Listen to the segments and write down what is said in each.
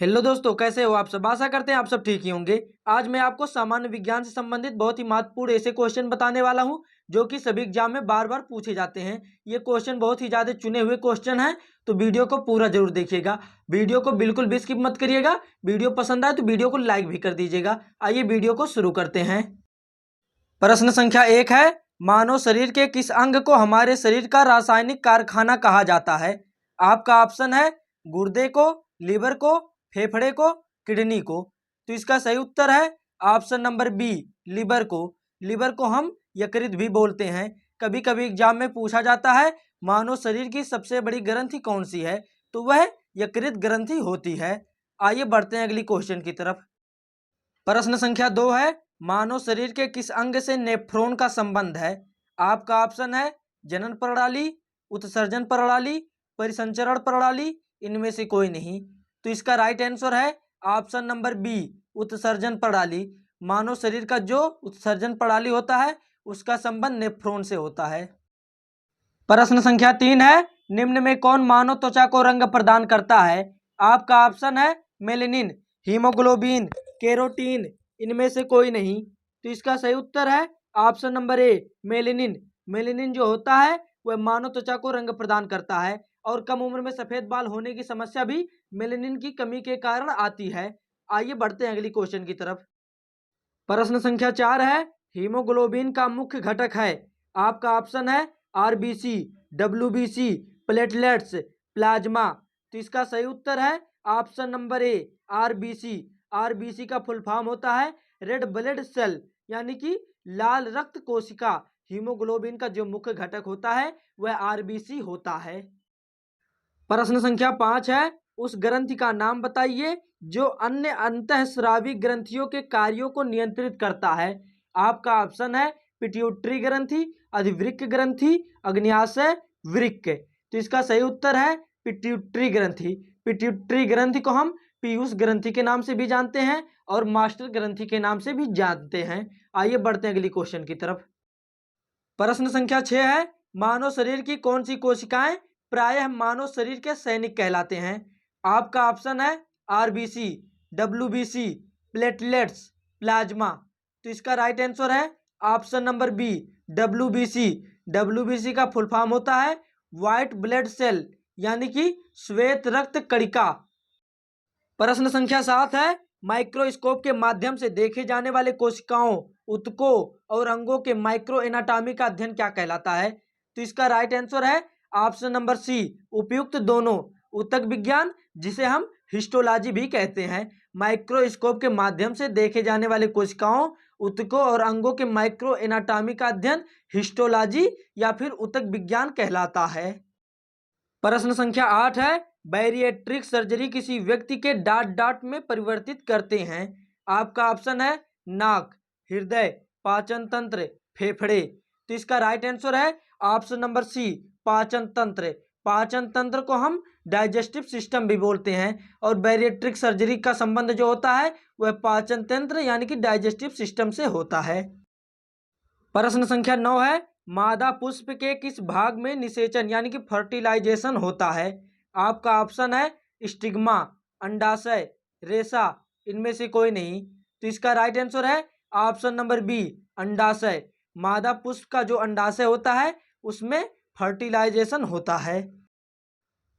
Hello दोस्तों, कैसे हो आप सब। आशा करते हैं आप सब ठीक ही होंगे। आज मैं आपको सामान्य विज्ञान से संबंधित बहुत ही महत्वपूर्ण ऐसे क्वेश्चन बताने वाला हूं जो कि सभी एग्जाम में बार बार पूछे जाते हैं। ये क्वेश्चन बहुत ही ज्यादा चुने हुए क्वेश्चन हैं, तो वीडियो को पूरा जरूर देखिएगा। वीडियो को बिल्कुल भी स्किप मत करिएगा। वीडियो पसंद आए तो वीडियो को लाइक भी कर दीजिएगा। आइए वीडियो को शुरू करते हैं। प्रश्न संख्या 1 है, मानव शरीर के किस अंग को हमारे शरीर का रासायनिक कारखाना कहा जाता है। आपका ऑप्शन है गुर्दे को, लीवर को, फेफड़े को, किडनी को। तो इसका सही उत्तर है ऑप्शन नंबर बी, लीवर को। लीवर को हम यकृत भी बोलते हैं। कभी कभी एग्जाम में पूछा जाता है मानव शरीर की सबसे बड़ी ग्रंथि कौन सी है, तो वह यकृत ग्रंथि होती है। आइए बढ़ते हैं अगली क्वेश्चन की तरफ। प्रश्न संख्या 2 है, मानव शरीर के किस अंग से नेफ्रॉन का संबंध है। आपका ऑप्शन है जनन प्रणाली, उत्सर्जन प्रणाली, परिसंचरण प्रणाली, इनमें से कोई नहीं। तो इसका राइट आंसर है ऑप्शन नंबर बी, उत्सर्जन प्रणाली। मानव शरीर का जो उत्सर्जन प्रणाली होता है उसका संबंध नेफ्रॉन से होता है। प्रश्न संख्या 3 है, निम्न में कौन मानव त्वचा को रंग प्रदान करता है। आपका ऑप्शन है मेलेनिन, हीमोग्लोबिन, केरोटीन, इनमें से कोई नहीं। तो इसका सही उत्तर है option number A, melanin. Melanin जो होता है वह मानव त्वचा को रंग प्रदान करता है और कम उम्र में सफेद बाल होने की समस्या भी मेलेनिन की कमी के कारण आती है। आइए बढ़ते हैं अगली क्वेश्चन की तरफ। प्रश्न संख्या 4 है, हीमोग्लोबिन का मुख्य घटक है। आपका ऑप्शन है आरबीसी, डब्ल्यूबीसी, प्लेटलेट्स, प्लाज्मा। तो इसका सही उत्तर है option number A, RBC. RBC का फुल फॉर्म होता है रेड ब्लड सेल, यानी कि लाल रक्त कोशिका। हीमोग्लोबिन का जो मुख्य घटक होता है वह आरबीसी होता है। प्रश्न संख्या 5 है, उस ग्रंथि का नाम बताइए जो अन्य अंतःस्रावी ग्रंथियों के कार्यों को नियंत्रित करता है। आपका ऑप्शन है पिट्यूटरी ग्रंथि, अधिवृक्क ग्रंथि, अग्न्याशय, वृक्क। तो इसका सही उत्तर है पिट्यूटरी ग्रंथि। पिट्यूटरी ग्रंथि को हम पीयूष ग्रंथि के नाम से भी जानते हैं और मास्टर ग्रंथि के नाम से भी जानते हैं। आइए बढ़ते हैं अगली क्वेश्चन की तरफ। प्रश्न संख्या 6 है, मानव शरीर की कौन सी कोशिकाएं प्रायः मानव शरीर के सैनिक कहलाते हैं। आपका ऑप्शन है आरबीसी, डब्ल्यूबीसी, प्लेटलेट्स, प्लाज्मा। तो इसका राइट आंसर है option number B, WBC. WBC का फुल फॉर्म होता है व्हाइट ब्लड सेल, यानी कि श्वेत रक्त कणिका। प्रश्न संख्या 7 है, माइक्रोस्कोप के माध्यम से देखे जाने वाले कोशिकाओं, ऊतकों और अंगों के माइक्रो एनाटॉमी का अध्ययन क्या कहलाता है। तो इसका राइट आंसर है ऑप्शन नंबर सी, उपयुक्त दोनों। ऊतक विज्ञान, जिसे हम हिस्टोलॉजी भी कहते हैं। माइक्रोस्कोप के माध्यम से देखे जाने वाले कोशिकाओं, ऊतकों और अंगों के माइक्रो एनाटॉमी का अध्ययन हिस्टोलॉजी या फिर ऊतक विज्ञान कहलाता है। प्रश्न संख्या 8 है, बैरिएट्रिक सर्जरी किसी व्यक्ति के दांत दांत में परिवर्तित करते हैं। आपका ऑप्शन है नाक, हृदय, पाचन तंत्र, फेफड़े। तो इसका राइट आंसर है ऑप्शन नंबर सी, पाचन तंत्र। पाचन तंत्र को हम डाइजेस्टिव सिस्टम भी बोलते हैं और बैरिएट्रिक सर्जरी का संबंध जो होता है वह पाचन तंत्र यानी कि डाइजेस्टिव सिस्टम से होता है। प्रश्न संख्या 9 है, मादा पुष्प के किस भाग में निषेचन यानी कि फर्टिलाइजेशन होता है। आपका ऑप्शन है स्टिग्मा, अंडाशय, रेशा, इनमें से कोई नहीं। तो इसका राइट आंसर है ऑप्शन नंबर बी, अंडाशय। मादा पुष्प का जो अंडाशय होता है उसमें फर्टिलाइजेशन होता है।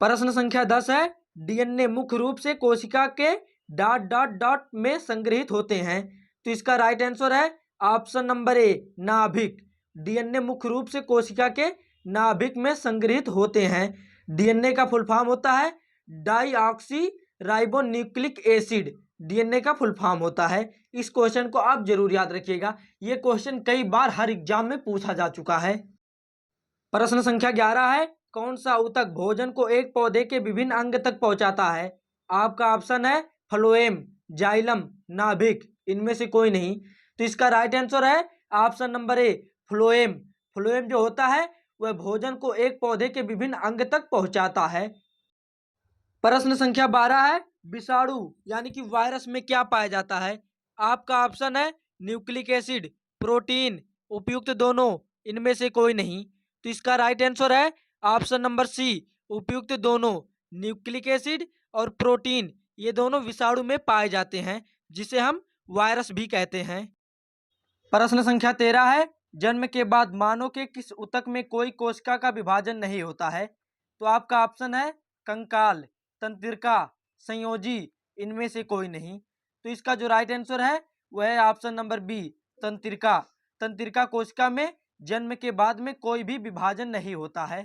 प्रश्न संख्या 10 है, डीएनए मुख्य रूप से कोशिका के डॉट डॉट डॉट में संग्रहित होते हैं। तो इसका राइट आंसर है ऑप्शन नंबर ए, नाभिक। डीएनए मुख्य रूप से कोशिका के नाभिक में संग्रहित होते हैं। डीएनए का फुल फॉर्म होता है डाईऑक्सी राइबोन्यूक्लिक एसिड। डीएनए का फुल फॉर्म होता है। इस क्वेश्चन को आप जरूर याद रखिएगा, ये क्वेश्चन कई बार हर एग्जाम में पूछा जा चुका है। प्रश्न संख्या 11 है, कौन सा ऊतक भोजन को एक पौधे के विभिन्न अंग तक पहुंचाता है। आपका ऑप्शन है फ्लोएम, जाइलम, नाभिक, इनमें से कोई नहीं। तो इसका राइट आंसर है option number A, phloem. Phloem जो होता है वह भोजन को एक पौधे के विभिन्न अंग तक पहुंचाता है। प्रश्न संख्या 12 है, विषाणु यानी कि वायरस में क्या पाया जाता है। आपका ऑप्शन है न्यूक्लिक एसिड, प्रोटीन, उपयुक्त दोनों, इनमें से कोई नहीं। तो इसका राइट आंसर है ऑप्शन नंबर सी, उपयुक्त दोनों। न्यूक्लिक एसिड और प्रोटीन ये दोनों विषाणु में पाए जाते हैं, जिसे हम वायरस भी कहते हैं। प्रश्न संख्या 13 है, जन्म के बाद मानव के किस ऊतक में कोई कोशिका का विभाजन नहीं होता है? तो आपका ऑप्शन है कंकाल, तंत्रिका, संयोजी, इनमें से कोई नहीं। तो इसका जो राइट आंसर है वह है ऑप्शन नंबर बी, तंत्रिका। तंत्रिका कोशिका में जन्म के बाद में कोई भी विभाजन नहीं होता है।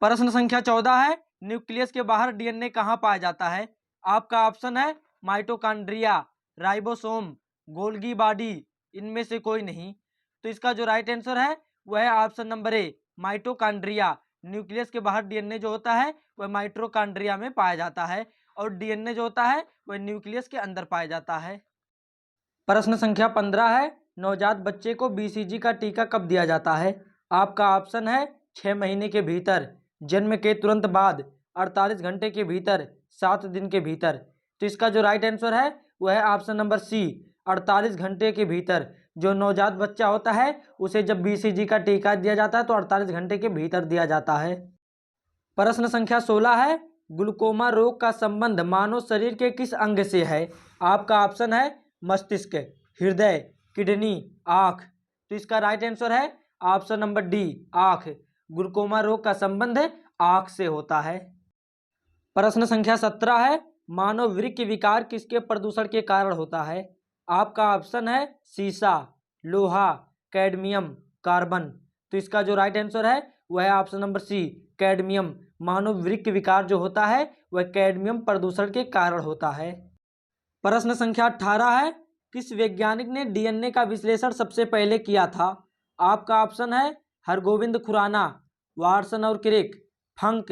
प्रश्न संख्या 14 है, न्यूक्लियस के बाहर डीएनए कहाँ पाया जाता है? आपका ऑप्शन है माइटोकॉन्ड्रिया, राइबोसोम, गोल्गी बॉडी, इनमें से कोई नहीं। तो इसका जो राइट आंसर है वह है option number A, mitochondria. Nucleus के बाहर डीएनए जो होता है वह माइटोकॉन्ड्रिया में पाया जाता है और डीएनए जो होता है वह न्यूक्लियस के अंदर पाया जाता है। प्रश्न संख्या 15 है, नवजात बच्चे को बीसीजी का टीका कब दिया जाता है? आपका ऑप्शन है 6 महीने के भीतर, जन्म के तुरंत बाद, 48 घंटे के भीतर, 7 दिन के भीतर। तो इसका जो राइट आंसर है वह है ऑप्शन नंबर सी, 48 घंटे के भीतर। जो नवजात बच्चा होता है उसे जब बीसीजी का टीका दिया जाता है तो 48 घंटे के भीतर दिया जाता है। प्रश्न संख्या 16 है, ग्लूकोमा रोग का संबंध मानव शरीर के किस अंग से है? आपका ऑप्शन है मस्तिष्क, हृदय, किडनी, आँख। तो इसका राइट आंसर है ऑप्शन नंबर डी, आँख। ग्लूकोमा रोग का संबंध आँख से होता है। प्रश्न संख्या 17 है, मानव वृक्क विकार किसके प्रदूषण के कारण होता है? आपका ऑप्शन है सीसा, लोहा, कैडमियम, कार्बन। तो इसका जो राइट आंसर है वह है ऑप्शन नंबर सी, कैडमियम। मानव वृक्क विकार जो होता है वह कैडमियम प्रदूषण के कारण होता है। प्रश्न संख्या 18 है, किस वैज्ञानिक ने डीएनए का विश्लेषण सबसे पहले किया था? आपका ऑप्शन है हरगोविंद खुराना, वाटसन और क्रिक, फंक,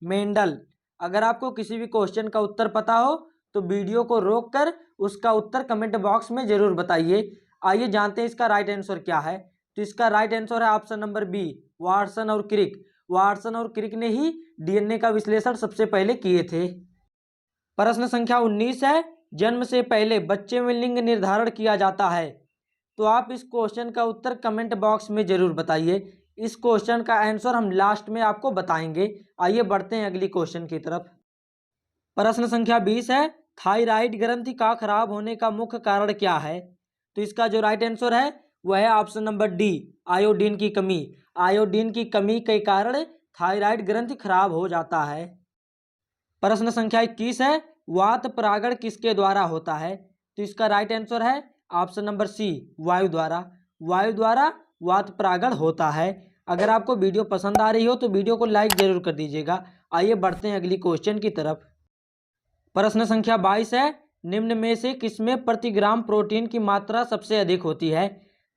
मेंडल। अगर आपको किसी भी क्वेश्चन का उत्तर पता हो तो वीडियो को रोककर उसका उत्तर कमेंट बॉक्स में जरूर बताइए। आइए जानते हैं इसका राइट आंसर क्या है। तो इसका राइट आंसर है ऑप्शन नंबर बी, वाटसन और क्रिक। वाटसन और क्रिक ने ही डीएनए का विश्लेषण सबसे पहले किए थे। प्रश्न संख्या 19 है, जन्म से पहले बच्चे में लिंग निर्धारण किया जाता है? तो आप इस क्वेश्चन का उत्तर कमेंट बॉक्स में जरूर बताइए। इस क्वेश्चन का आंसर हम लास्ट में आपको बताएंगे। आइए बढ़ते हैं अगली क्वेश्चन की तरफ। प्रश्न संख्या 20 है, थायराइड ग्रंथि का खराब होने का मुख्य कारण क्या है? तो इसका जो राइट आंसर है वह है ऑप्शन नंबर डी, आयोडीन की कमी। आयोडीन की कमी के कारण थायराइड ग्रंथि खराब हो जाता है। प्रश्न संख्या 21 है, वात परागण किसके द्वारा होता है? तो इसका राइट आंसर है ऑप्शन नंबर सी, वायु द्वारा। वायु द्वारा वात परागण होता है। अगर आपको वीडियो पसंद आ रही हो तो वीडियो को लाइक जरूर कर दीजिएगा। आइए बढ़ते हैं अगली क्वेश्चन की तरफ। प्रश्न संख्या 22 है, निम्न में से किसमें प्रति ग्राम प्रोटीन की मात्रा सबसे अधिक होती है?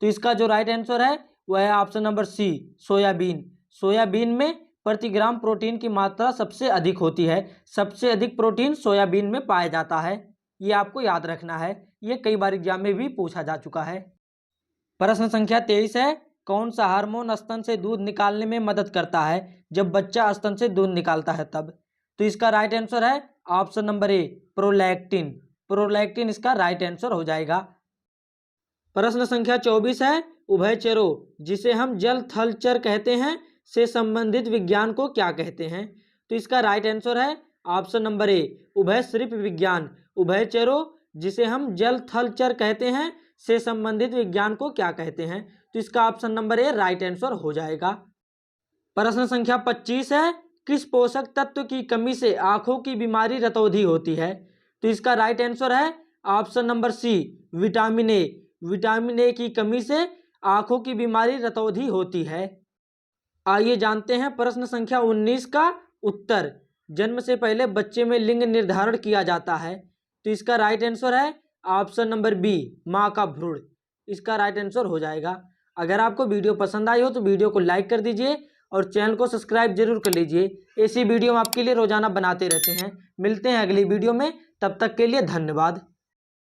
तो इसका जो राइट आंसर है वह है option number C, soybean. Soybean में प्रति ग्राम प्रोटीन की मात्रा सबसे अधिक होती है। सबसे अधिक प्रोटीन सोयाबीन में पाया जाता है। ये आपको याद रखना है, ये कई बार एग्जाम में भी पूछा जा चुका है। प्रश्न संख्या 23 है, कौन सा हार्मोन स्तन से दूध निकालने में मदद करता है जब बच्चा स्तन से दूध निकालता है तब? तो इसका राइट आंसर है option number A, prolactin. Prolactin इसका राइट आंसर हो जाएगा। प्रश्न संख्या 24 है, उभयचरों जिसे हम जल थल चर कहते हैं से संबंधित विज्ञान को क्या कहते हैं? तो इसका राइट आंसर है ऑप्शन नंबर ए, उभयश्रिप विज्ञान। उभयचरों जिसे हम जल थल चर कहते हैं से संबंधित विज्ञान को क्या कहते हैं? तो इसका option number A right answer हो जाएगा। प्रश्न संख्या 25 है, किस पोषक तत्व की कमी से आंखों की बीमारी रतौंधी होती है? तो इसका राइट आंसर है option number C, vitamin A. Vitamin A की कमी से आंखों की बीमारी रतौंधी होती है। आइए जानते हैं प्रश्न संख्या 19 का उत्तर। जन्म से पहले बच्चे में लिंग निर्धारण किया जाता है? तो इसका राइट आंसर है ऑप्शन नंबर बी, माँ का भ्रूण। इसका राइट आंसर हो जाएगा। अगर आपको वीडियो पसंद आई हो तो वीडियो को लाइक कर दीजिए और चैनल को सब्सक्राइब जरूर कर लीजिए। ऐसी वीडियो हम आपके लिए रोजाना बनाते रहते हैं। मिलते हैं अगली वीडियो में, तब तक के लिए धन्यवाद।